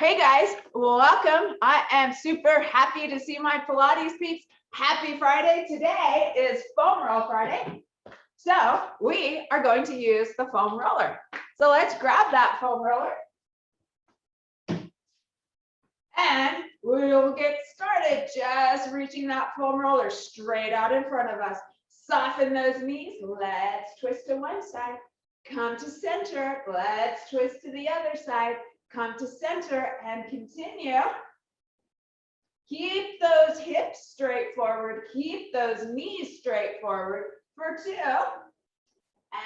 Hey guys, welcome. I am super happy to see my Pilates peeps. Happy Friday. Today is foam roll Friday. So we are going to use the foam roller. So let's grab that foam roller and we'll get started. Just reaching that foam roller straight out in front of us. Soften those knees. Let's twist to one side. Come to center. Let's twist to the other side. Come to center and continue. Keep those hips straight forward. Keep those knees straight forward for 2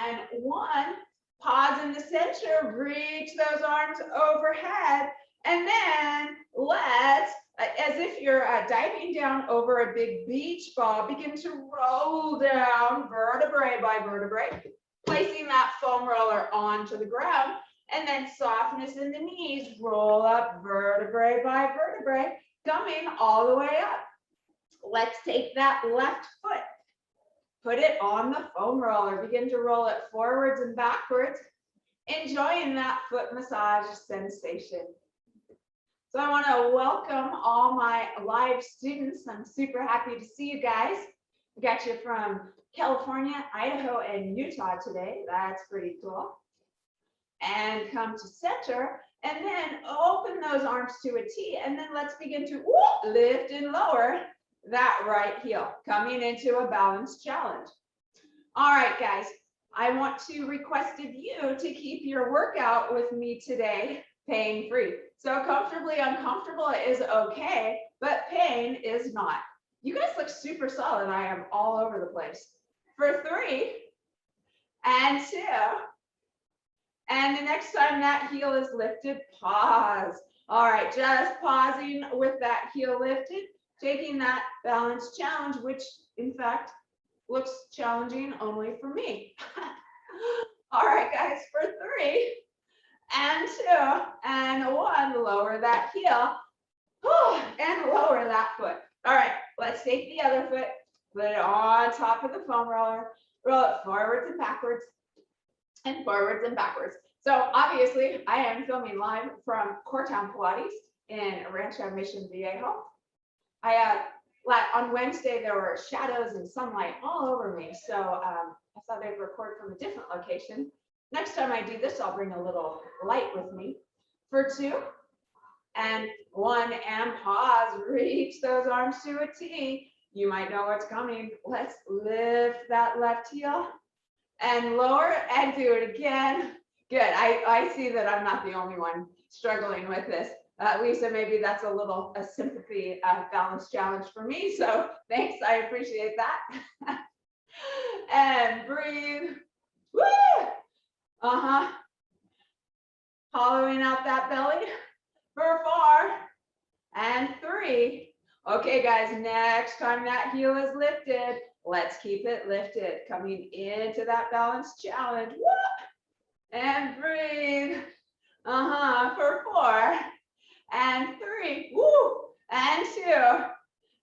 and 1. Pause in the center. Reach those arms overhead. And then let's, as if you're diving down over a big beach ball, begin to roll down vertebrae by vertebrae, placing that foam roller onto the ground. And then softness in the knees, roll up vertebrae by vertebrae, coming all the way up. Let's take that left foot, put it on the foam roller, begin to roll it forwards and backwards, enjoying that foot massage sensation. So I want to welcome all my live students. I'm super happy to see you guys. I got you from California, Idaho, and Utah today. That's pretty cool. And come to center, and then open those arms to a T, and then let's begin to lift and lower that right heel, coming into a balance challenge. All right, guys, I want to request of you to keep your workout with me today pain-free. So comfortably uncomfortable is okay, but pain is not. You guys look super solid. I am all over the place. For 3 and 2. And the next time that heel is lifted, pause. All right, just pausing with that heel lifted, taking that balance challenge, which in fact looks challenging only for me. All right, guys, for 3 and 2 and 1, lower that heel and lower that foot. All right, let's take the other foot, put it on top of the foam roller, roll it forwards and backwards, and forwards and backwards. So obviously I am filming live from Coretown Pilates in Rancho Mission Viejo. On Wednesday there were shadows and sunlight all over me, so I thought I'd record from a different location. Next time I do this, I'll bring a little light with me. For 2 and 1 and pause. Reach those arms to a T. You might know what's coming. Let's lift that left heel and lower and do it again. Good. I see that I'm not the only one struggling with this. Lisa, maybe that's a sympathy balance challenge for me. So thanks. I appreciate that. And breathe. Woo! Hollowing out that belly for 4 and 3. Okay, guys, next time that heel is lifted, let's keep it lifted, coming into that balance challenge. Woo! And breathe. For 4 and 3. Woo! And 2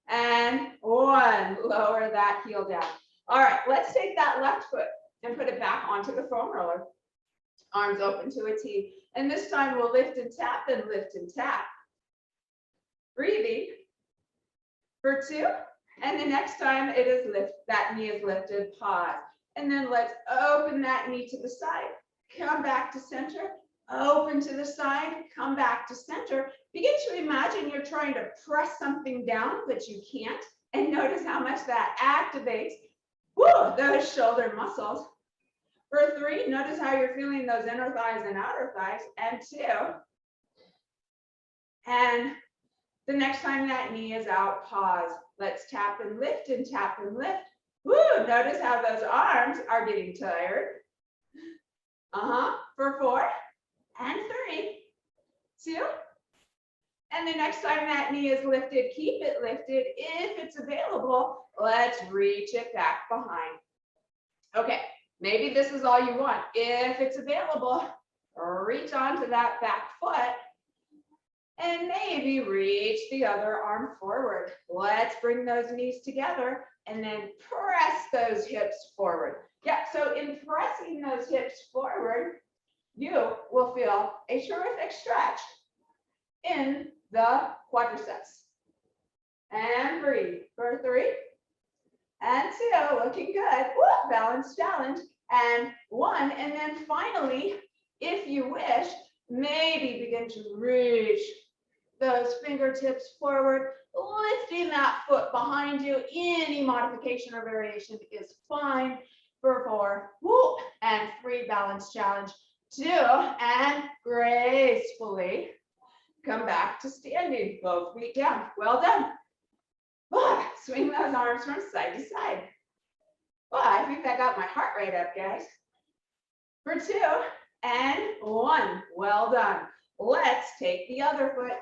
and 1. Lower that heel down. All right, let's take that left foot and put it back onto the foam roller. Arms open to a T. And this time we'll lift and tap and lift and tap. Breathing for 2. And the next time it is that knee is lifted, pause. And then let's open that knee to the side. Come back to center. Open to the side. Come back to center. Begin to imagine you're trying to press something down, but you can't. And notice how much that activates those shoulder muscles. For 3, notice how you're feeling those inner thighs and outer thighs. And 2. And the next time that knee is out, pause. Let's tap and lift and tap and lift. Woo! Notice how those arms are getting tired. For 4 and 3, 2. And the next time that knee is lifted, keep it lifted. If it's available, let's reach it back behind. Okay, maybe this is all you want. If it's available, reach onto that back foot and maybe reach the other arm forward. Let's bring those knees together and then press those hips forward. Yeah, so in pressing those hips forward, you will feel a terrific stretch. in the quadriceps. And breathe for 3 and 2, looking good. Woo, balance challenge. And 1, and then finally, if you wish, maybe begin to reach those fingertips forward, lifting that foot behind you. Any modification or variation is fine. For 4, woo, and 3, balance challenge. 2, and gracefully come back to standing, both feet down. Well done. Swing those arms from side to side. I think I got my heart rate up, guys. For 2 and 1, well done. Let's take the other foot,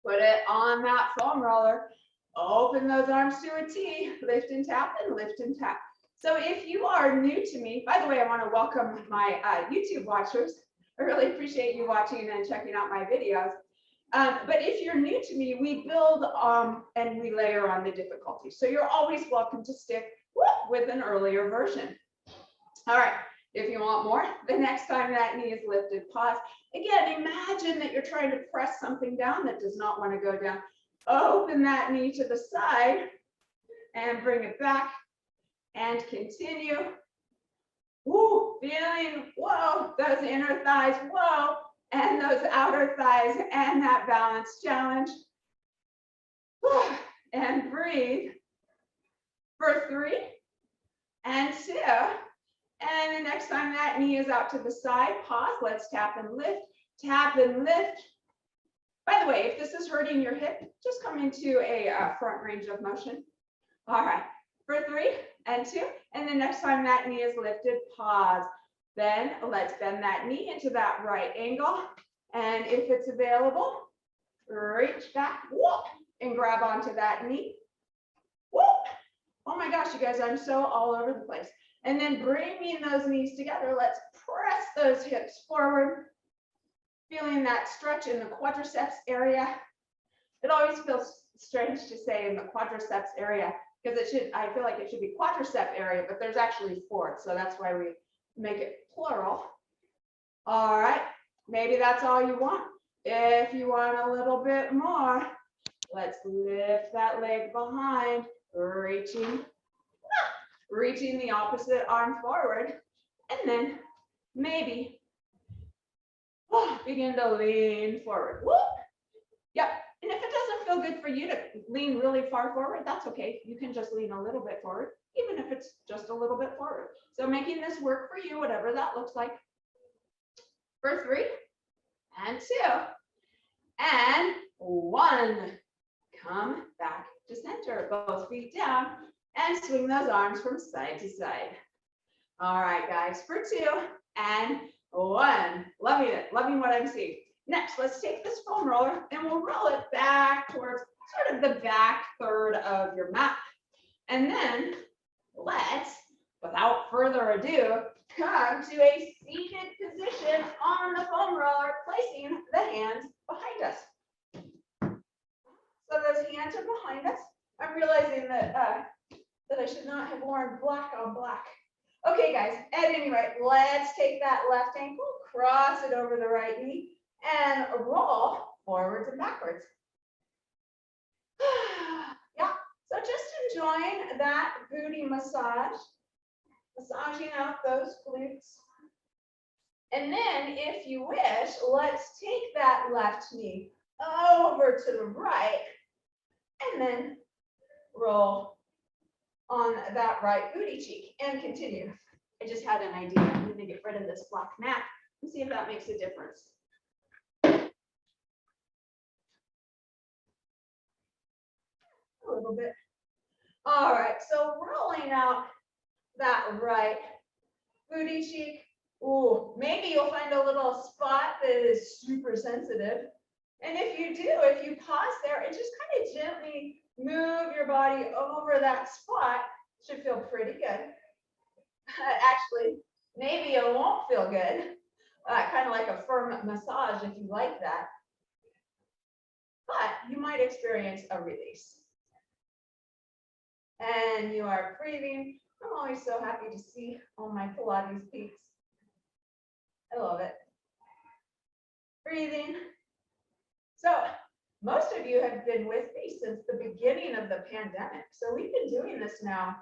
put it on that foam roller, open those arms to a T, lift and tap and lift and tap. So if you are new to me, by the way, I want to welcome my YouTube watchers. I really appreciate you watching and checking out my videos. But if you're new to me, we build and we layer on the difficulty. So you're always welcome to stick with an earlier version. All right, if you want more, the next time that knee is lifted, pause. Again, imagine that you're trying to press something down that does not want to go down. Open that knee to the side and bring it back and continue. Woo, feeling, whoa, those inner thighs, whoa, and those outer thighs, and that balance challenge. And breathe for 3 and 2. And the next time that knee is out to the side, pause. Let's tap and lift, tap and lift. By the way, if this is hurting your hip, just come into a front range of motion. All right, for 3 and 2. And the next time that knee is lifted, pause. Then let's bend that knee into that right angle. And if it's available, reach back, whoop, and grab onto that knee. Whoop. Oh my gosh, you guys, I'm so all over the place. And then bringing those knees together, let's press those hips forward. Feeling that stretch in the quadriceps area. It always feels strange to say in the quadriceps area because I feel like it should be quadricep area, but there's actually 4. So that's why we make it plural. All right, maybe that's all you want. If you want a little bit more, let's lift that leg behind, reaching the opposite arm forward, and then maybe begin to lean forward. Whoop. Yep. And if it doesn't feel good for you to lean really far forward, that's okay. You can just lean a little bit forward, even if it's just a little bit forward. So making this work for you, whatever that looks like. For 3 and 2 and 1. Come back to center, both feet down, and swing those arms from side to side. All right, guys, for 2 and 1. Loving what I'm seeing. Next, let's take this foam roller and we'll roll it back towards sort of the back third of your mat. And then let's, without further ado, come to a seated position on the foam roller, placing the hands behind us. So those hands are behind us. I'm realizing that I should not have worn black on black. Okay, guys, at any rate, let's take that left ankle, cross it over the right knee, and roll forwards and backwards. Yeah, so just enjoying that booty massage, massaging out those glutes. And then, if you wish, let's take that left knee over to the right, and then roll on that right booty cheek and continue. I just had an idea. I'm going to get rid of this black mat and see if that makes a difference. A little bit. All right, so rolling out that right booty cheek. Ooh, maybe you'll find a little spot that is super sensitive. And if you do, if you pause there and just kind of gently move your body over that spot, it should feel pretty good. Actually, maybe it won't feel good. Kind of like a firm massage if you like that. But you might experience a release. And you are breathing. I'm always so happy to see all my Pilates peeps. I love it. Breathing most of you have been with me since the beginning of the pandemic. So we've been doing this now,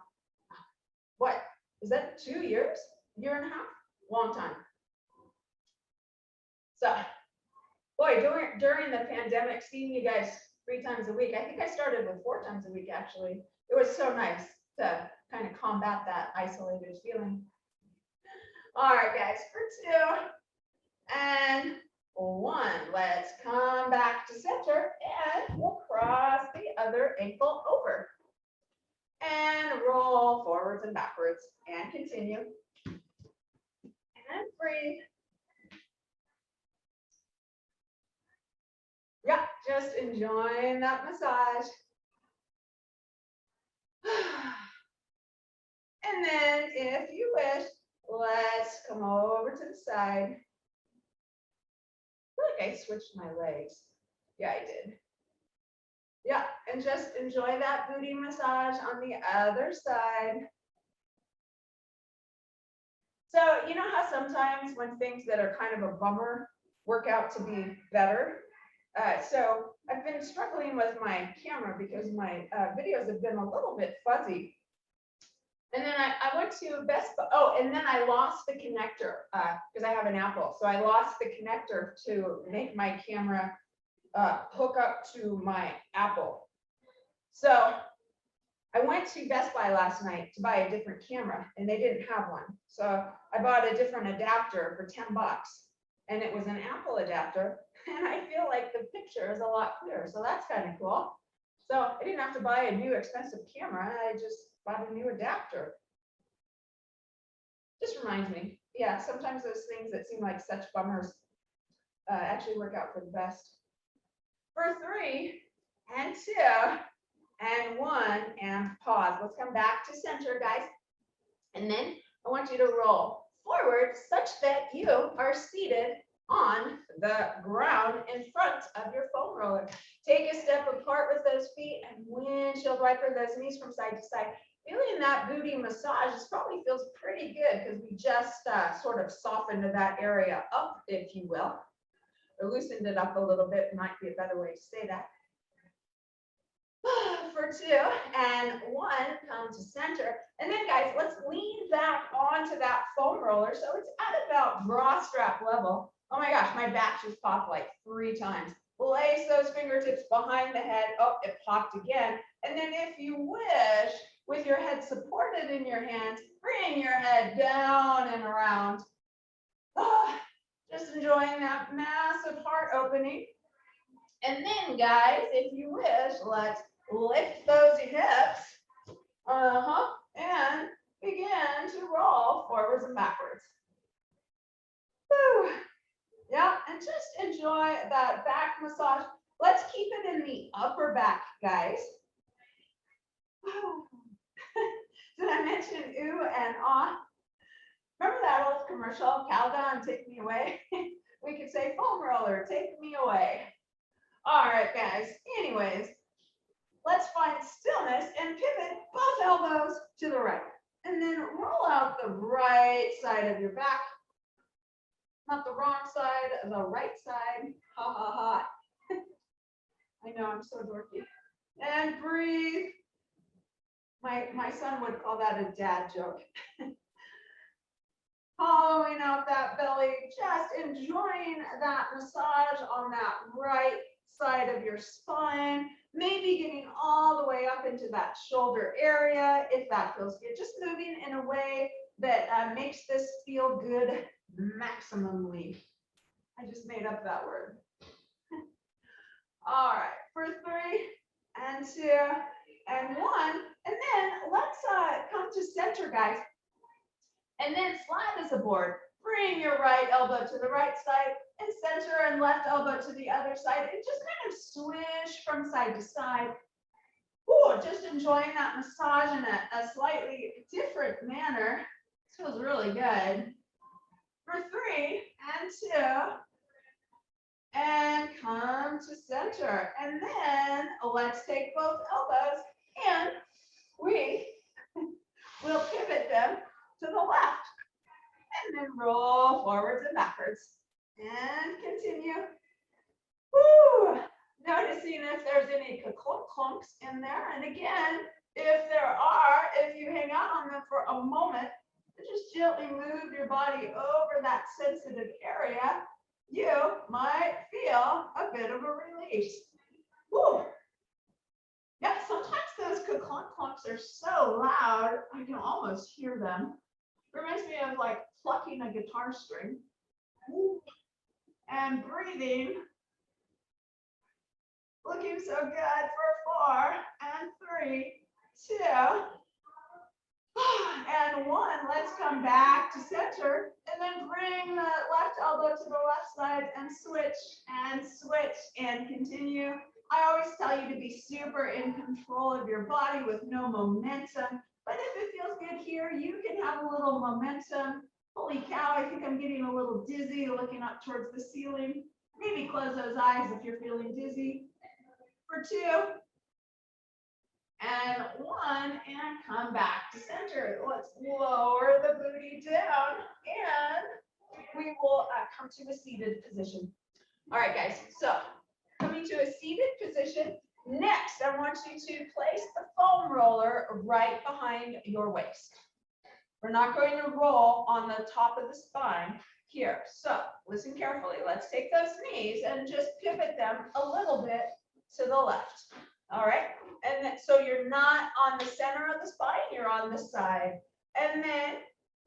what, is that 2 years? Year and a half? Long time. So, boy, during the pandemic, seeing you guys 3 times a week, I think I started with 4 times a week, actually. It was so nice to kind of combat that isolated feeling. All right, guys, for 2 and 1. Let's come back to center and we'll cross the other ankle over. And roll forwards and backwards and continue. And breathe. Yeah, just enjoying that massage. And then if you wish, let's come over to the side. I feel like I switched my legs. Yeah, I did. Yeah, and just enjoy that booty massage on the other side. So you know how sometimes when things that are kind of a bummer work out to be better? So I've been struggling with my camera because my videos have been a little bit fuzzy. And then I went to Best Buy. Oh, and then I lost the connector because I have an Apple. So I lost the connector to make my camera hook up to my Apple. So I went to Best Buy last night to buy a different camera and they didn't have one. So I bought a different adapter for 10 bucks and it was an Apple adapter. And I feel like the picture is a lot clearer. So that's kind of cool. So I didn't have to buy a new expensive camera. I just bought a new adapter. Just reminds me. Yeah, sometimes those things that seem like such bummers actually work out for the best. For 3 and 2 and 1 and pause. Let's come back to center, guys. And then I want you to roll forward such that you are seated on the ground in front of your foam roller. Take a step apart with those feet and windshield wiper those knees from side to side. Feeling that booty massage, this probably feels pretty good because we just sort of softened that area up, if you will, or loosened it up a little bit. Might be a better way to say that. For 2 and 1, come to center. And then guys, let's lean back onto that foam roller. So it's at about bra strap level. Oh my gosh, my back just popped like 3 times. Place those fingertips behind the head. Oh, it popped again. And then if you wish, with your head supported in your hands, bring your head down and around. Just enjoying that massive heart opening. And then guys, if you wish, let's lift those hips. And begin to roll forwards and backwards. Whew. Yeah, and just enjoy that back massage. Let's keep it in the upper back, guys. Did I mention ooh and ah? Remember that old commercial, Calgon, take me away? We could say foam roller, take me away. All right, guys. Anyways, let's find stillness and pivot both elbows to the right. And then roll out the right side of your back. Not the wrong side, the right side. Ha ha ha. I know, I'm so dorky. And breathe. My son would call that a dad joke. Hollowing out that belly, just enjoying that massage on that right side of your spine. Maybe getting all the way up into that shoulder area, if that feels good. Just moving in a way that makes this feel good maximally. I just made up that word. All right, for 3 and 2 and 1. And then let's come to center, guys. And then slide as a board. Bring your right elbow to the right side and center and left elbow to the other side. And just kind of swish from side to side. Ooh, just enjoying that massage in a slightly different manner. This feels really good. For 3 and 2. And come to center. And then let's take both elbows and we will pivot them to the left. And then roll forwards and backwards. And continue. Woo! Noticing seeing if there's any clunks in there. And again, if there are, if you hang out on them for a moment, just gently move your body over that sensitive area, you might feel a bit of a release. Woo. Yeah, sometimes those clunks are so loud, I can almost hear them. Reminds me of like plucking a guitar string. And breathing. Looking so good for 4 and 3, 2, and 1. Let's come back to center and then bring the left elbow to the left side and switch and continue. I always tell you to be super in control of your body with no momentum. But if it feels good here, you can have a little momentum. Holy cow, I think I'm getting a little dizzy looking up towards the ceiling. Maybe close those eyes if you're feeling dizzy. For 2 and 1, and come back to center. Let's lower the booty down and we will come to a seated position. All right, guys, so coming to a seated position. Next, I want you to place the foam roller right behind your waist. We're not going to roll on the top of the spine here. So listen carefully. Let's take those knees and just pivot them a little bit to the left. All right. And then, so you're not on the center of the spine, you're on the side. And then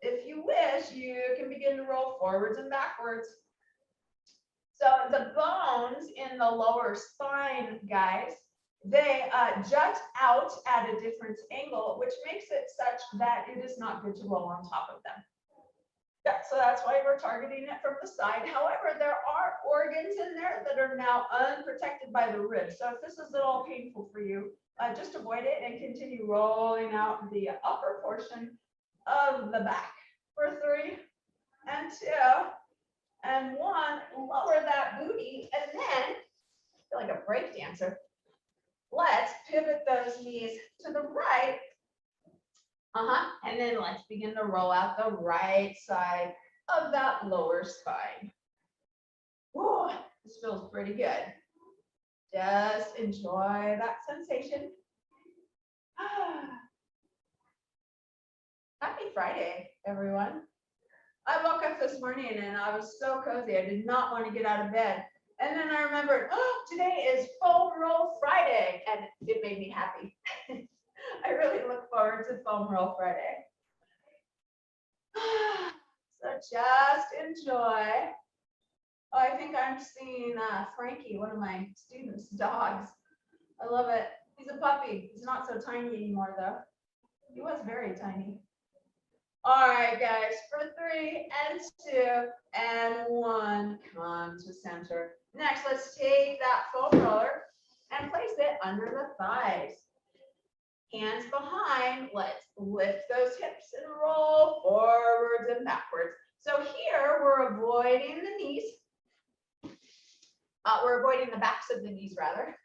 if you wish, you can begin to roll forwards and backwards. So the bones in the lower spine, guys, they jut out at a different angle, which makes it such that it is not good to roll on top of them. Yeah, so that's why we're targeting it from the side. However, there are organs in there that are now unprotected by the ribs. So if this is at all painful for you, just avoid it and continue rolling out the upper portion of the back. For 3 and 2 and 1, lower that booty, and then feel like a break dancer. Let's pivot those knees to the right. And then let's begin to roll out the right side of that lower spine. Whoa, this feels pretty good. Just enjoy that sensation. Happy Friday, everyone. I woke up this morning and I was so cozy. I did not want to get out of bed. And then I remembered, oh, today is Foam Roll Friday, and it made me happy. I really look forward to Foam Roll Friday. So just enjoy. Oh, I think I'm seeing Frankie, one of my students' dogs. I love it. He's a puppy. He's not so tiny anymore, though. He was very tiny. All right, guys, for 3 and 2 and 1, come to center. Next, let's take that foam roller and place it under the thighs. Hands behind, let's lift those hips and roll forwards and backwards. So here we're avoiding the knees. We're avoiding the backs of the knees, rather.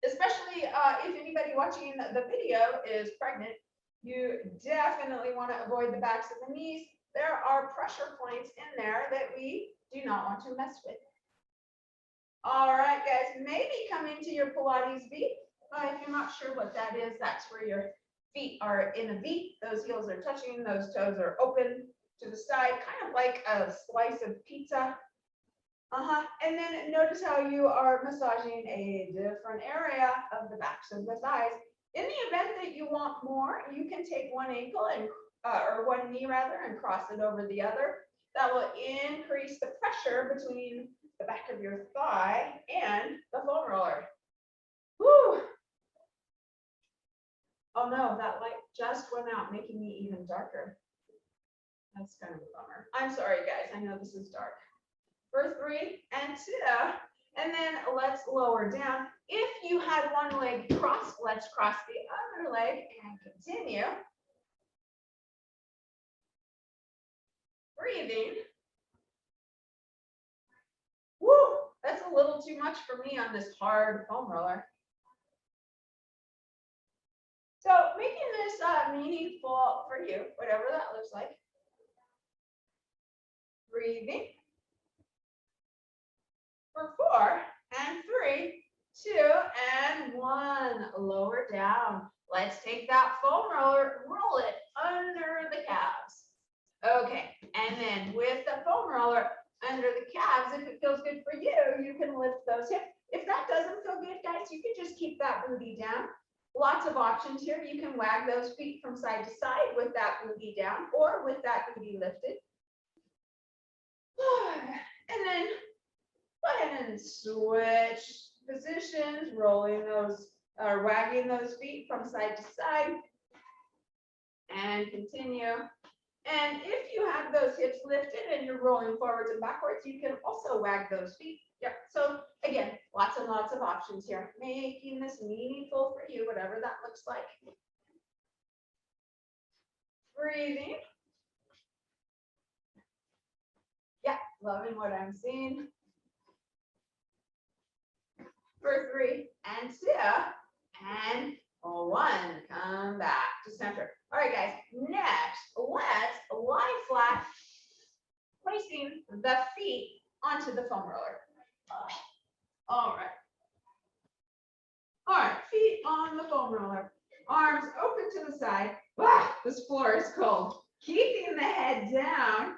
Especially if anybody watching the video is pregnant, you definitely want to avoid the backs of the knees. There are pressure points in there that we do not want to mess with. All right, guys, maybe come into your Pilates V. If you're not sure what that is, that's where your feet are in a V. Those heels are touching, those toes are open to the side, kind of like a slice of pizza. And then notice how you are massaging a different area of the backs of the thighs. In the event that you want more, you can take one ankle and or one knee rather and cross it over the other. That will increase the pressure between the back of your thigh and the foam roller. Woo! Oh no, that light just went out, making me even darker. That's kind of a bummer. I'm sorry, guys. I know this is dark. For 3 and 2, and then let's lower down. If you had one leg crossed, let's cross the other leg and continue. Breathing. Woo, that's a little too much for me on this hard foam roller. So making this meaningful for you, whatever that looks like. Breathing. For 4 two, and one. Lower down. Let's take that foam roller, roll it under the calves. Okay, and then with the foam roller under the calves, if it feels good for you, you can lift those hips. If that doesn't feel good, guys, you can just keep that booty down. Lots of options here. You can wag those feet from side to side with that booty down or with that booty lifted. And then go ahead and switch positions, rolling those or wagging those feet from side to side. And continue. And if you have those hips lifted and you're rolling forwards and backwards, you can also wag those feet. Yep. So again, lots and lots of options here, making this meaningful for you, whatever that looks like. Breathing. Yeah, loving what I'm seeing. For 3 and 2 and 1. Come back to center. All right, guys. Next, let's lie flat, placing the feet onto the foam roller. All right. All right, feet on the foam roller. Arms open to the side. This floor is cold. Keeping the head down.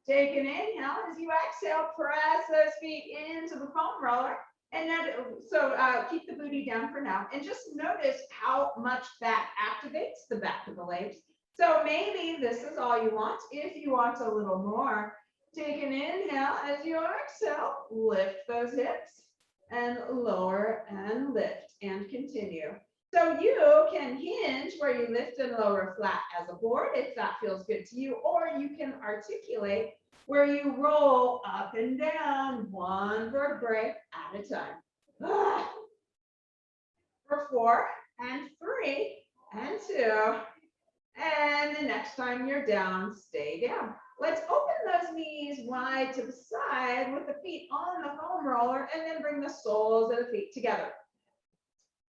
Take an inhale. As you exhale, press those feet into the foam roller. And then, so keep the booty down for now. And just notice how much that activates the back of the legs. So maybe this is all you want. If you want a little more, take an inhale. As you exhale, lift those hips and lower and lift and continue. So you can hinge where you lift and lower flat as a board if that feels good to you, or you can articulate where you roll up and down one vertebrae at a time. For 4 and 3 and 2. And the next time you're down, stay down. Let's open those knees wide to the side with the feet on the foam roller, and then bring the soles of the feet together.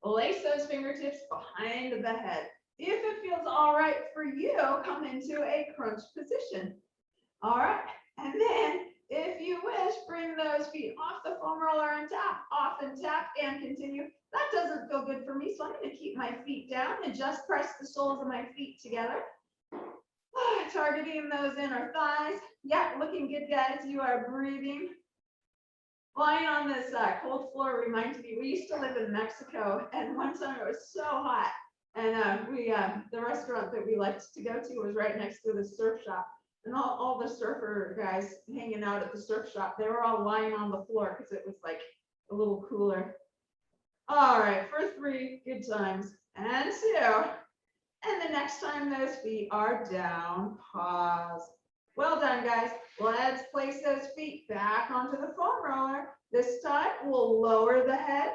Lace those fingertips behind the head. If it feels all right for you, come into a crunch position. All right. And then, if you wish, bring those feet off the foam roller and tap, off and tap, and continue. That doesn't feel good for me, so I'm going to keep my feet down and just press the soles of my feet together. Targeting those inner thighs. Yeah, looking good, guys. You are breathing. Lying on this cold floor reminds me, we used to live in Mexico, and one time it was so hot, and the restaurant that we liked to go to was right next to the surf shop. And all the surfer guys hanging out at the surf shop, they were all lying on the floor because it was like a little cooler. All right, for 3, good times, and 2. And the next time those feet are down, pause. Well done, guys. Let's place those feet back onto the foam roller. This time we'll lower the head.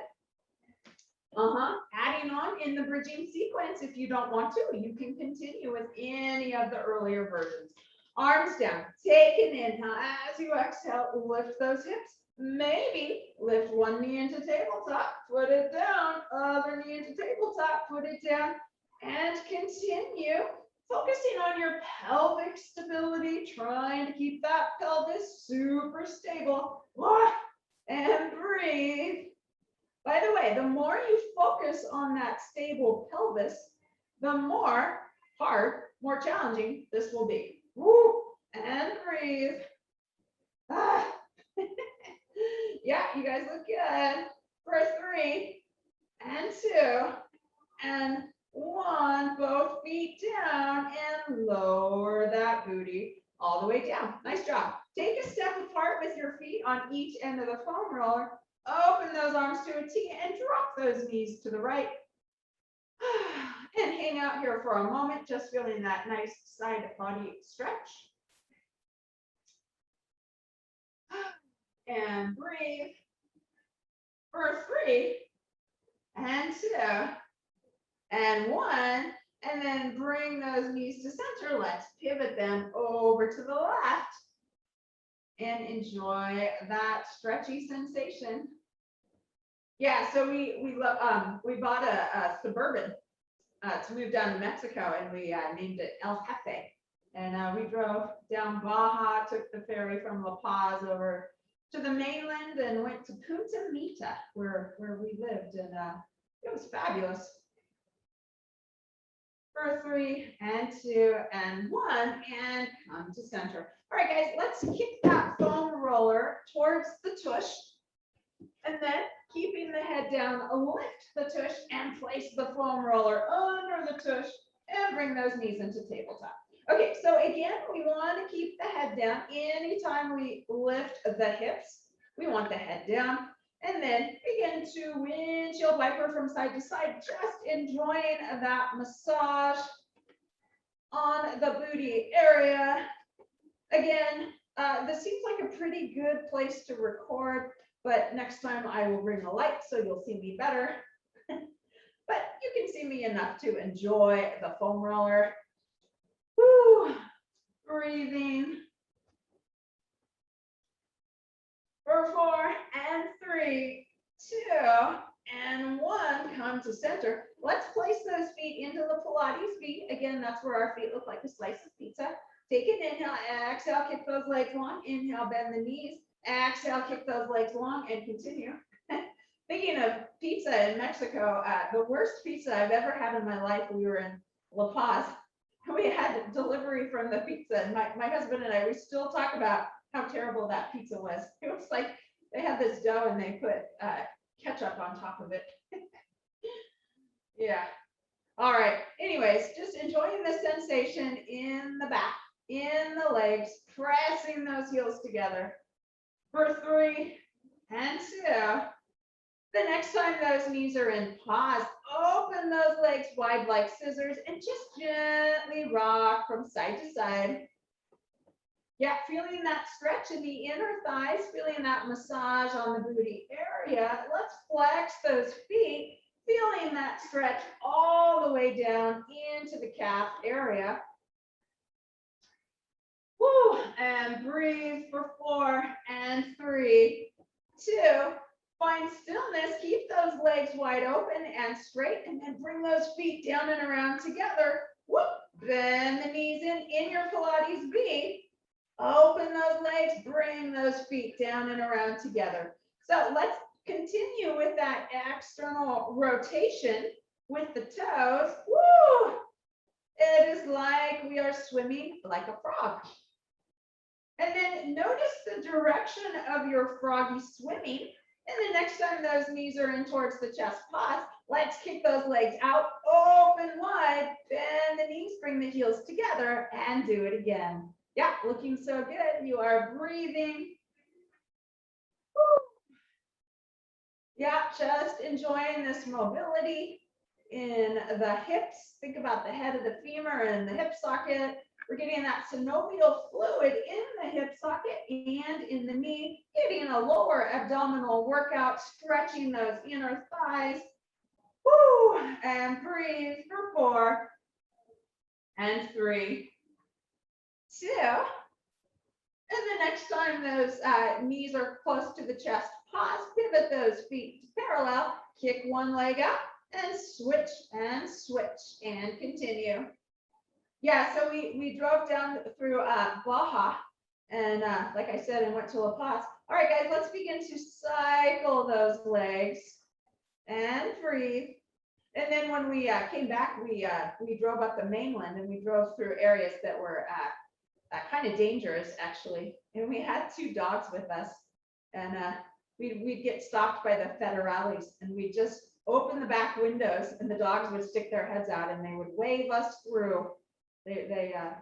Adding on in the bridging sequence if you don't want to. You can continue with any of the earlier versions. Arms down, take an inhale. As you exhale, lift those hips. Maybe lift one knee into tabletop, put it down, other knee into tabletop, put it down, and continue focusing on your pelvic stability, trying to keep that pelvis super stable. And breathe. By the way, the more you focus on that stable pelvis, the more hard, more challenging this will be. Woo, and breathe. Yeah, you guys look good. For 3 and 2 and 1, both feet down and lower that booty all the way down. Nice job. Take a step apart with your feet on each end of the foam roller. Open those arms to a T and drop those knees to the right. And hang out here for a moment, just feeling that nice side body stretch. And breathe. For 3 and 2 and 1. And then bring those knees to center. Let's pivot them over to the left. And enjoy that stretchy sensation. Yeah, so we bought a Suburban to move down to Mexico, and we named it El Jefe. And we drove down Baja, took the ferry from La Paz over to the mainland and went to Punta Mita, where we lived, and it was fabulous. For 3 and 2 and 1, and come to center. All right, guys, let's kick that foam roller towards the tush, and then keeping the head down, lift the tush and place the foam roller under the tush and bring those knees into tabletop. Okay, so again, we want to keep the head down. Anytime we lift the hips, we want the head down. And then begin to windshield wiper from side to side, just enjoying that massage on the booty area. Again, this seems like a pretty good place to record, but next time I will bring a light so you'll see me better. But you can see me enough to enjoy the foam roller. Woo, breathing. For 4 and 3, 2 and 1, come to center. Let's place those feet into the Pilates feet. Again, that's where our feet look like a slice of pizza. Take an inhale, exhale, kick those legs long. Inhale, bend the knees. Exhale, kick those legs long, and continue. Thinking of pizza in Mexico, the worst pizza I've ever had in my life, we were in La Paz. We had delivery from the pizza, and my husband and I, we still talk about how terrible that pizza was. It was like they had this dough and they put ketchup on top of it. Yeah. All right. Anyways, just enjoying the sensation in the back, in the legs, pressing those heels together. For 3 and 2. The next time those knees are in pause, open those legs wide like scissors and just gently rock from side to side. Yeah, feeling that stretch in the inner thighs, feeling that massage on the booty area. Let's flex those feet, feeling that stretch all the way down into the calf area. Woo, and breathe for 4 and 3, 2. Find stillness, keep those legs wide open and straight, and then bring those feet down and around together. Whoop, bend the knees in your Pilates V. Open those legs, bring those feet down and around together. So let's continue with that external rotation with the toes. Woo! It is like we are swimming like a frog. And then notice the direction of your froggy swimming. And the next time those knees are in towards the chest pause, let's kick those legs out, open wide, bend the knees, bring the heels together, and do it again. Yeah, looking so good. You are breathing. Woo. Yeah, just enjoying this mobility in the hips. Think about the head of the femur and the hip socket. We're getting that synovial fluid in the hip socket and in the knee, getting a lower abdominal workout, stretching those inner thighs. Woo, and breathe for 4 and 3, 2. And the next time those knees are close to the chest, pause, pivot those feet parallel, kick one leg up and switch and continue. Yeah, so we drove down through Baja, and like I said, and went to La Paz. All right, guys, let's begin to cycle those legs and breathe. And then when we came back, we drove up the mainland, and we drove through areas that were kind of dangerous, actually. And we had 2 dogs with us, and we'd get stopped by the federales, and we'd just open the back windows, and the dogs would stick their heads out, and they would wave us through. A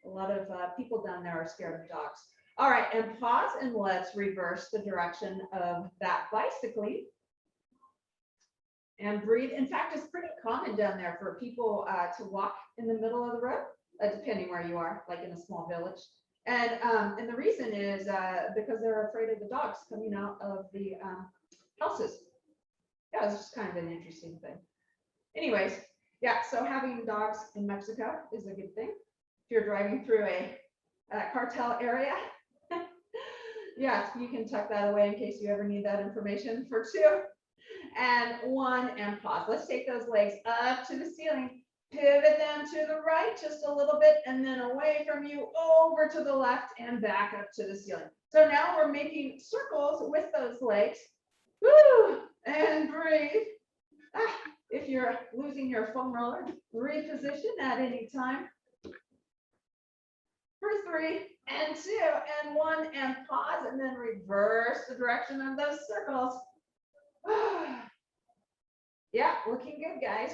lot of people down there are scared of dogs. All right, and pause, and let's reverse the direction of that bicycling. And breathe. In fact, it's pretty common down there for people to walk in the middle of the road, depending where you are, like in a small village. And the reason is because they're afraid of the dogs coming out of the houses. Yeah, it's just kind of an interesting thing. Anyways, yeah, so having dogs in Mexico is a good thing. If you're driving through a cartel area, yeah, you can tuck that away in case you ever need that information. For 2 and 1 and pause. Let's take those legs up to the ceiling, pivot them to the right just a little bit, and then away from you over to the left and back up to the ceiling. So now we're making circles with those legs. Woo! And breathe. If you're losing your foam roller, reposition at any time. For 3 and 2 and 1 and pause, and then reverse the direction of those circles. Yeah, looking good, guys.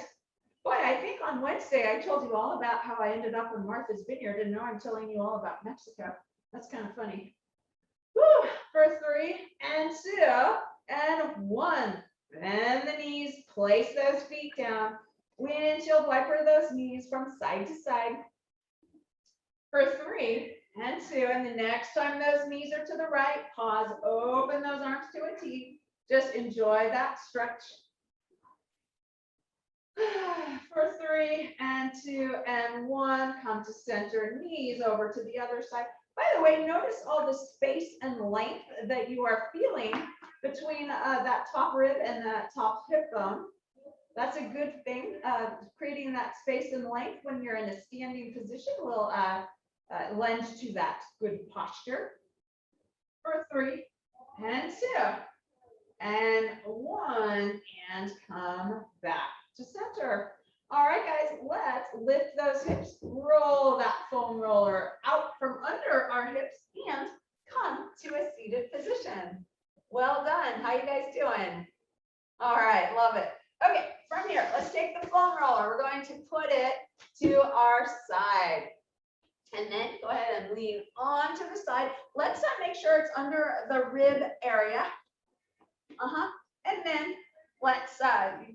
Boy, I think on Wednesday I told you all about how I ended up in Martha's Vineyard, and now I'm telling you all about Mexico. That's kind of funny. Woo, for 3 and 2 and 1. Bend the knees, place those feet down. Windshield wiper those knees from side to side. For 3 and 2, and the next time those knees are to the right, pause, open those arms to a T. Just enjoy that stretch. For 3 and 2 and 1, come to center, knees over to the other side. By the way, notice all the space and length that you are feeling between that top rib and that top hip bone. That's a good thing. Creating that space and length when you're in a standing position will lend to that good posture. For 3 and 2 and 1, and come back to center. All right, guys, let's lift those hips, roll that foam roller out from under our hips, and come to a seated position. Well done. How you guys doing? All right, love it. Okay, from here, let's take the foam roller. We're going to put it to our side. And then go ahead and lean onto the side. Let's make sure it's under the rib area. And then let's,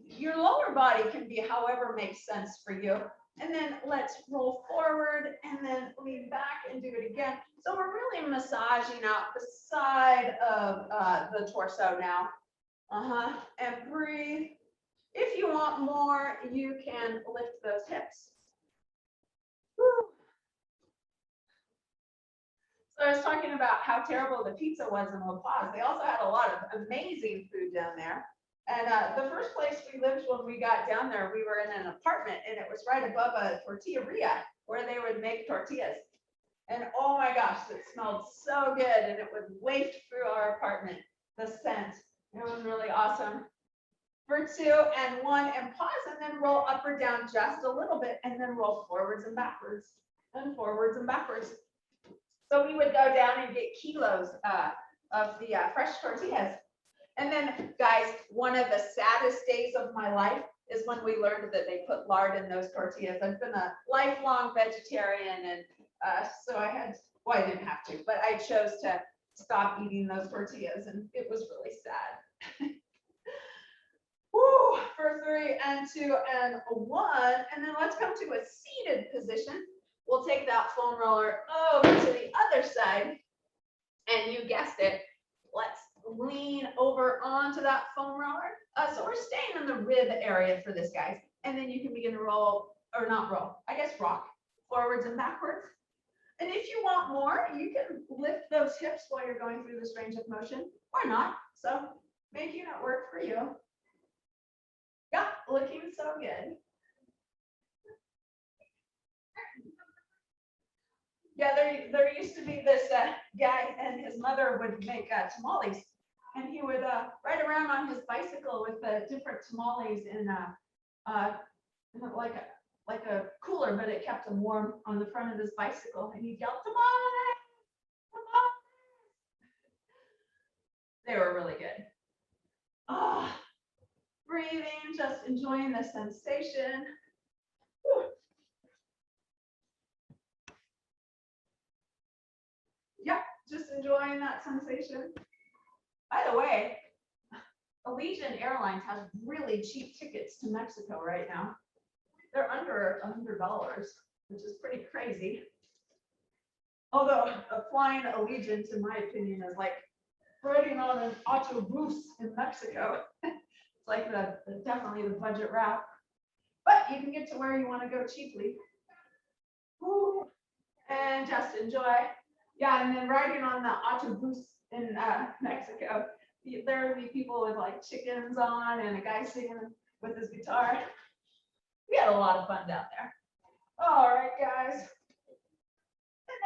your lower body can be however makes sense for you. And then let's roll forward and then lean back and do it again. So we're really massaging out the side of the torso now. And breathe. If you want more, you can lift those hips. Woo. So I was talking about how terrible the pizza was in La Paz. They also had a lot of amazing food down there. And the first place we lived when we got down there, we were in an apartment, and it was right above a tortilleria where they would make tortillas. And oh my gosh, it smelled so good, and it would waft through our apartment, the scent. It was really awesome. For 2 and 1 and pause, and then roll up or down just a little bit, and then roll forwards and backwards and forwards and backwards. So we would go down and get kilos of the fresh tortillas. And then, guys, one of the saddest days of my life is when we learned that they put lard in those tortillas. I've been a lifelong vegetarian, and so I had, well, I didn't have to, but I chose to stop eating those tortillas, and it was really sad. Woo, for 3 and 2 and 1, and then let's come to a seated position. We'll take that foam roller over to the other side, and you guessed it, let's lean over onto that foam roller. So we're staying in the rib area for this, guys, and then you can begin to roll, or not roll, I guess rock, forwards and backwards. And if you want more, you can lift those hips while you're going through this range of motion, or not. So making it work for you. Yeah, looking so good. Yeah, there used to be this guy, and his mother would make tamales, and he would ride around on his bicycle with different tamales in like a cooler, but it kept him warm on the front of his bicycle, and he'd yell, "Tamales! Tamales!" They were really good. Breathing, just enjoying the sensation. Whew. Yeah, just enjoying that sensation. By the way, Allegiant Airlines has really cheap tickets to Mexico right now. They're under $100, which is pretty crazy. Although flying Allegiant, in my opinion, is like riding on an autobus in Mexico. It's like definitely the budget route, but you can get to where you want to go cheaply. Woo. And just enjoy. Yeah, and then riding on the autobus in Mexico, there would be people with like chickens on and a guy singing with his guitar. We had a lot of fun down there. All right, guys.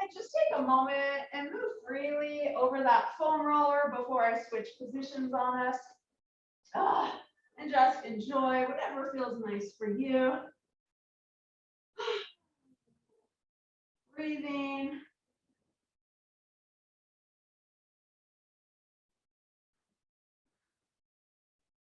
then just take a moment and move freely over that foam roller before I switch positions on us. And just enjoy whatever feels nice for you. Breathing.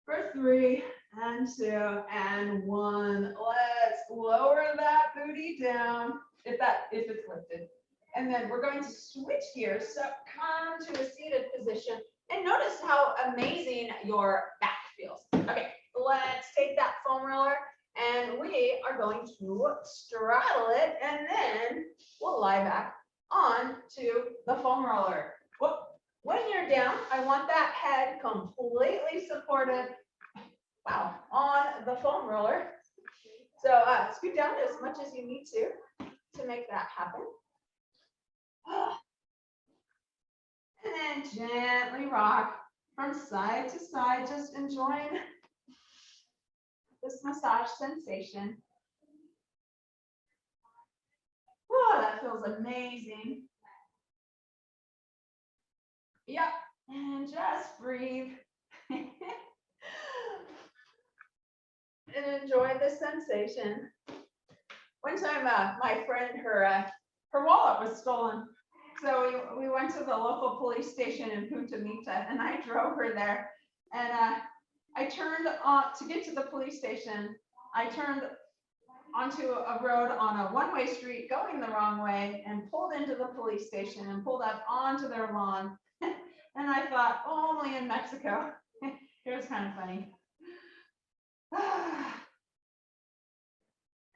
For 3 and 2 and 1. Let's lower that booty down if it's lifted. And then we're going to switch gears. So come to a seated position and notice how amazing your back feels. Okay, let's take that foam roller and we are going to straddle it and then we'll lie back on to the foam roller. Whoop. When you're down, I want that head completely supported, wow, on the foam roller. So scoot down as much as you need to make that happen. And then gently rock from side to side, just enjoying this massage sensation. Oh, that feels amazing. Yep, and just breathe. And enjoy the sensation. One time, my friend, her wallet was stolen. So we went to the local police station in Punta Mita, and I drove her there. And I turned on to get to the police station. I turned onto a road on a one-way street going the wrong way and pulled into the police station and pulled up onto their lawn. And I thought, oh, only in Mexico. It was kind of funny.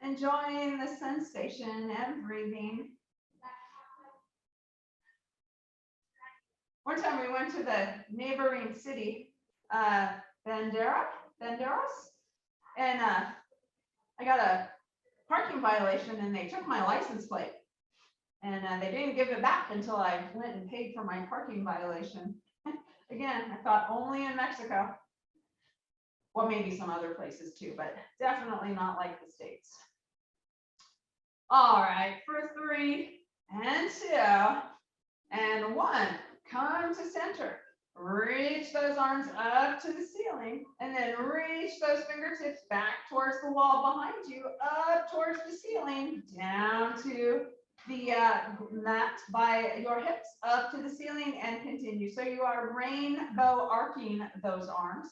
Enjoying the sensation and breathing. One time we went to the neighboring city, Banderas, and I got a parking violation and they took my license plate. And they didn't give it back until I went and paid for my parking violation. Again, I thought only in Mexico. Well, maybe some other places too, but definitely not like the States. All right, for 3 and 2 and 1, come to center. Reach those arms up to the ceiling and then reach those fingertips back towards the wall behind you, up towards the ceiling, down to the mat by your hips, up to the ceiling and continue. So you are rainbow arcing those arms.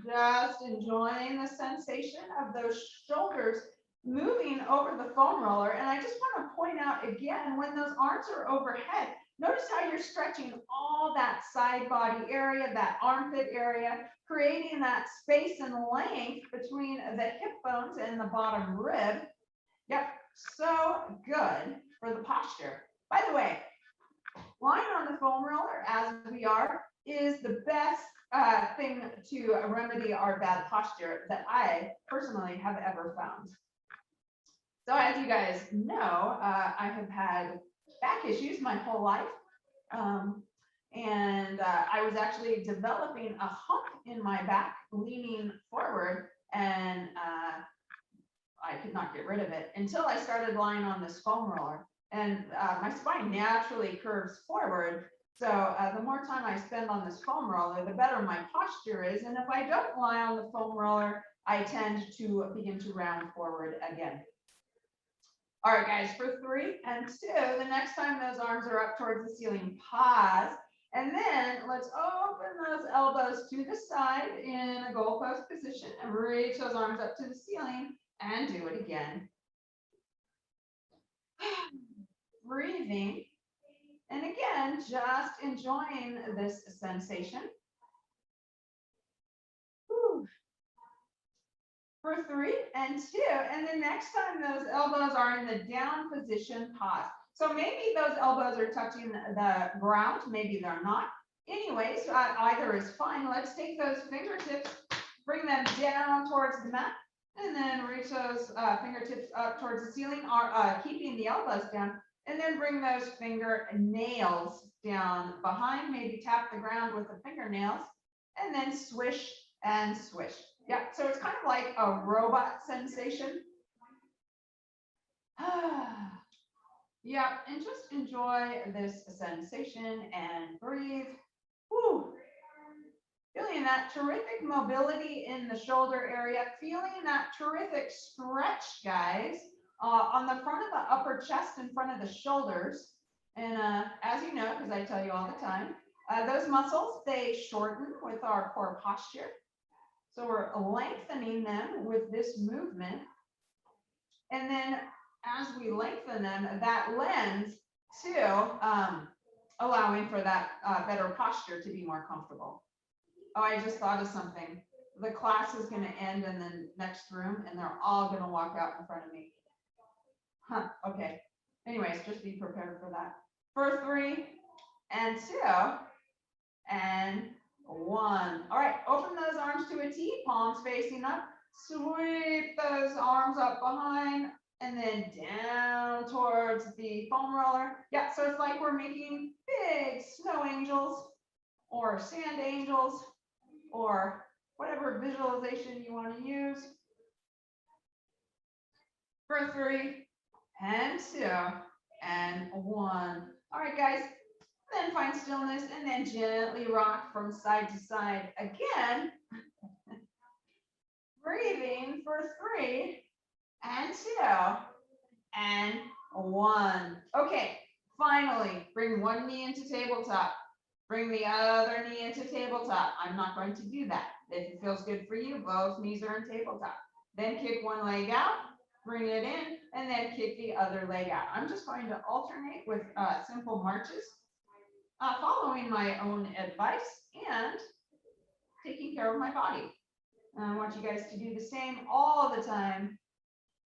Just enjoying the sensation of those shoulders moving over the foam roller. And I just want to point out again, when those arms are overhead, notice how you're stretching all that side body area, that armpit area, creating that space and length between the hip bones and the bottom rib. Yep, so good for the posture. By the way, lying on the foam roller as we are is the best thing to remedy our bad posture that I personally have ever found. So as you guys know, I have had back issues my whole life. And I was actually developing a hump in my back leaning forward, and I could not get rid of it until I started lying on this foam roller. And my spine naturally curves forward. So the more time I spend on this foam roller, the better my posture is. And if I don't lie on the foam roller, I tend to begin to round forward again. All right, guys, for 3 and 2, the next time those arms are up towards the ceiling, pause. And then let's open those elbows to the side in a goalpost position and reach those arms up to the ceiling and do it again. Breathing. And again, just enjoying this sensation. Whew. For 3 and 2, and the next time those elbows are in the down position, pause. So maybe those elbows are touching the ground, maybe they're not. Anyways, either is fine. Let's take those fingertips, bring them down towards the mat, and then reach those fingertips up towards the ceiling, keeping the elbows down, and then bring those fingernails down behind, maybe tap the ground with the fingernails, and then swish and swish. Yeah, so it's kind of like a robot sensation. Yeah, and just enjoy this sensation and breathe. Woo. Feeling that terrific mobility in the shoulder area, feeling that terrific stretch, guys, on the front of the upper chest in front of the shoulders. And as you know, because I tell you all the time, those muscles, they shorten with our core posture. So we're lengthening them with this movement. And then as we lengthen them, that lends to allowing for that better posture to be more comfortable. Oh, I just thought of something. The class is going to end in the next room and they're all going to walk out in front of me. Huh, okay. Anyways, just be prepared for that. For 3 and 2 and 1. All right, open those arms to a T, palms facing up. Sweep those arms up behind and then down towards the foam roller. Yeah, so it's like we're making big snow angels or sand angels or whatever visualization you want to use. For 3 and 2 and 1. All right, guys, then find stillness and then gently rock from side to side again. Breathing for 3 and 2 and 1. Okay, finally, bring one knee into tabletop. Bring the other knee into tabletop. I'm not going to do that. If it feels good for you, both knees are in tabletop. Then kick one leg out, bring it in, and then kick the other leg out. I'm just going to alternate with simple marches, following my own advice and taking care of my body. I want you guys to do the same all the time.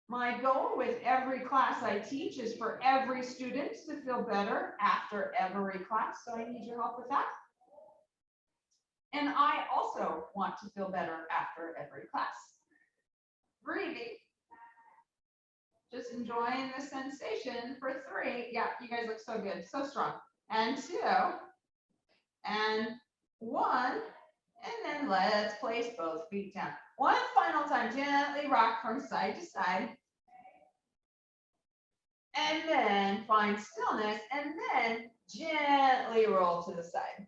My goal with every class I teach is for every student to feel better after every class. So I need your help with that. And I also want to feel better after every class. Breathing. Just enjoying the sensation for 3. Yeah, you guys look so good, so strong. And 2 and 1. And then let's place both feet down. One final time, gently rock from side to side. And then find stillness and then gently roll to the side.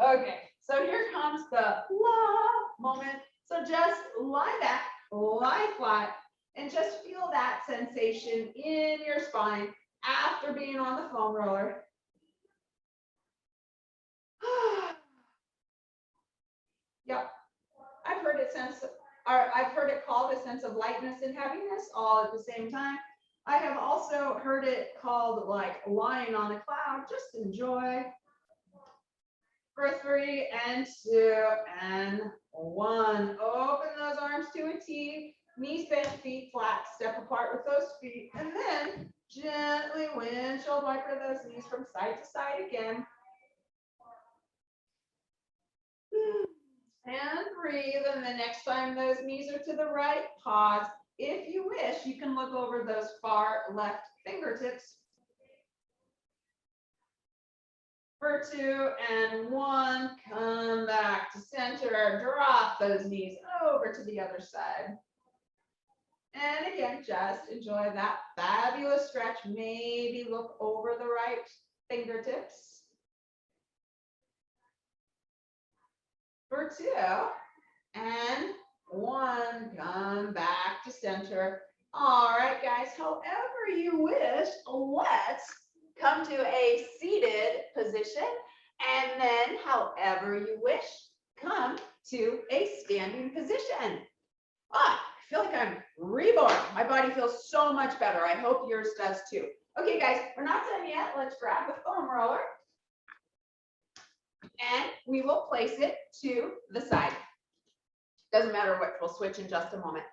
Okay, so here comes the la moment. So just lie back, lie flat, and just feel that sensation in your spine after being on the foam roller. Yep, I've heard it called a sense of lightness and heaviness all at the same time. I have also heard it called like lying on a cloud. Just enjoy. For 3 and 2 and 1. Open those arms to a T. Knees bent, feet flat. Step apart with those feet. And then gently windshield wiper those knees from side to side again. And breathe. And the next time those knees are to the right, pause. If you wish, you can look over those far left fingertips. For 2 and 1, come back to center. Drop those knees over to the other side. And again, just enjoy that fabulous stretch. Maybe look over the right fingertips. For 2 and 1, come back to center. All right, guys, however you wish, let's come to a seated position. And then however you wish, come to a standing position. I feel like I'm reborn. My body feels so much better. I hope yours does too. Okay, guys, we're not done yet. Let's grab the foam roller. And we will place it to the side. Doesn't matter which, we'll switch in just a moment.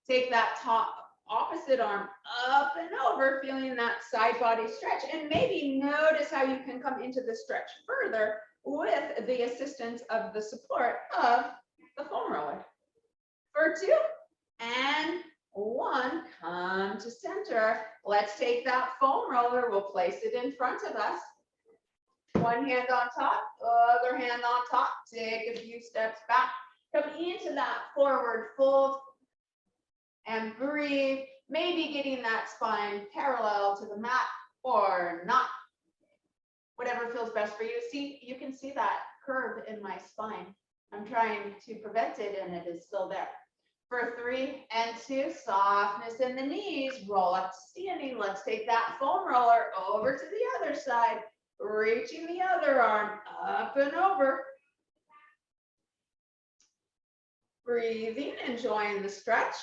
Take that top opposite arm up and over, feeling that side body stretch. And maybe notice how you can come into the stretch further with the assistance of the support of the foam roller. For 2 and 1, come to center. Let's take that foam roller. We'll place it in front of us. One hand on top, other hand on top. Take a few steps back. Come into that forward fold and breathe. Maybe getting that spine parallel to the mat. or not. Whatever feels best for you. See, you can see that curve in my spine. I'm trying to prevent it and it is still there. For 3 and 2, softness in the knees, roll up to standing. Let's take that foam roller over to the other side, reaching the other arm up and over. Breathing, enjoying the stretch.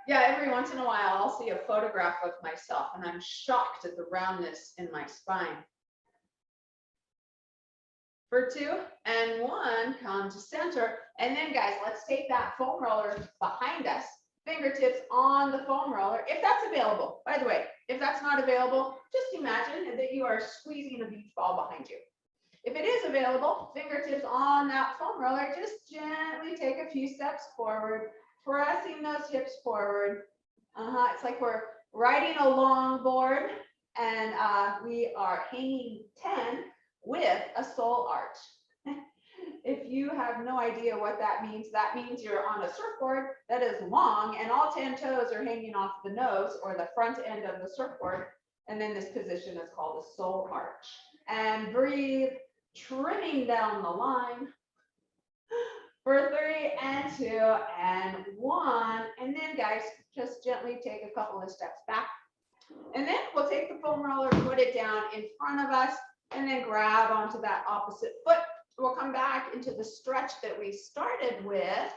Yeah, every once in a while I'll see a photograph of myself and I'm shocked at the roundness in my spine. For 2 and 1, come to center. And then guys, let's take that foam roller behind us, fingertips on the foam roller, if that's available. By the way, if that's not available, just imagine that you are squeezing a beach ball behind you. If it is available, fingertips on that foam roller, just gently take a few steps forward, pressing those hips forward. It's like we're riding a longboard and we are hanging 10 with a soul arch. If you have no idea what that means you're on a surfboard that is long and all 10 toes are hanging off the nose or the front end of the surfboard. And then this position is called a soul arch. And breathe, trimming down the line. For 3 and 2 and 1. And then guys, just gently take a couple of steps back. And then we'll take the foam roller, put it down in front of us, and then grab onto that opposite foot. We'll come back into the stretch that we started with,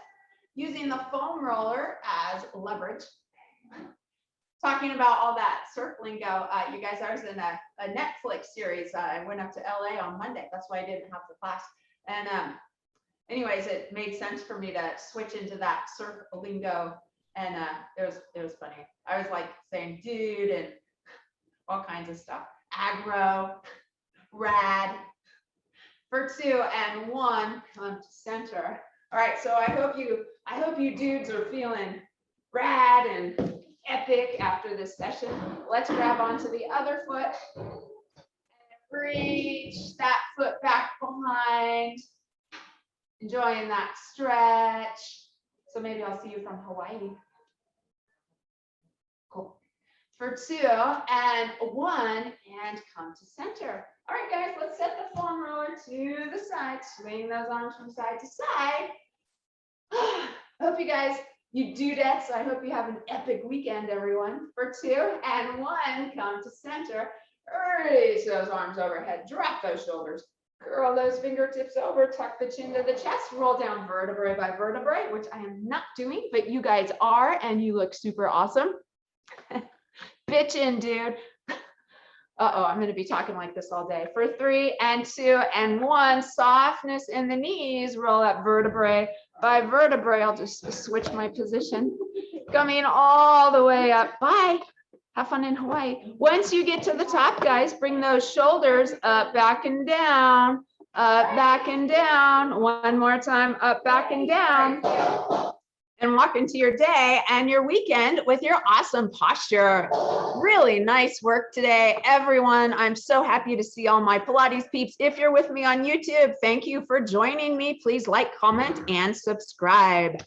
using the foam roller as leverage. Talking about all that surf lingo, you guys, I was in a Netflix series. I went up to LA on Monday. That's why I didn't have the class. And anyways, it made sense for me to switch into that surf lingo. And it was funny. I was like saying dude and all kinds of stuff. Aggro, rad. For 2 and 1, come to center. All right, so I hope you dudes are feeling rad and epic after this session. Let's grab onto the other foot and reach that foot back behind, enjoying that stretch. So maybe I'll see you from Hawaii. Cool. For 2 and 1, and come to center. All right, guys, let's set the foam roller to the side. Swing those arms from side to side. I hope you guys, you dudettes, I hope you have an epic weekend, everyone. For 2 and 1, come to center. Raise those arms overhead. Drop those shoulders. Curl those fingertips over. Tuck the chin to the chest. Roll down vertebrae by vertebrae, which I am not doing, but you guys are, and you look super awesome. Bitch in, dude. I'm going to be talking like this all day. For 3 and 2 and 1, softness in the knees. Roll up vertebrae by vertebrae. I'll just switch my position. Coming all the way up. Bye. Have fun in Hawaii. Once you get to the top, guys, bring those shoulders up, back and down, up, back and down. One more time, up, back and down. And walk into your day and your weekend with your awesome posture. Really nice work today, everyone. I'm so happy to see all my Pilates peeps. If you're with me on YouTube, thank you for joining me. Please like, comment, and subscribe.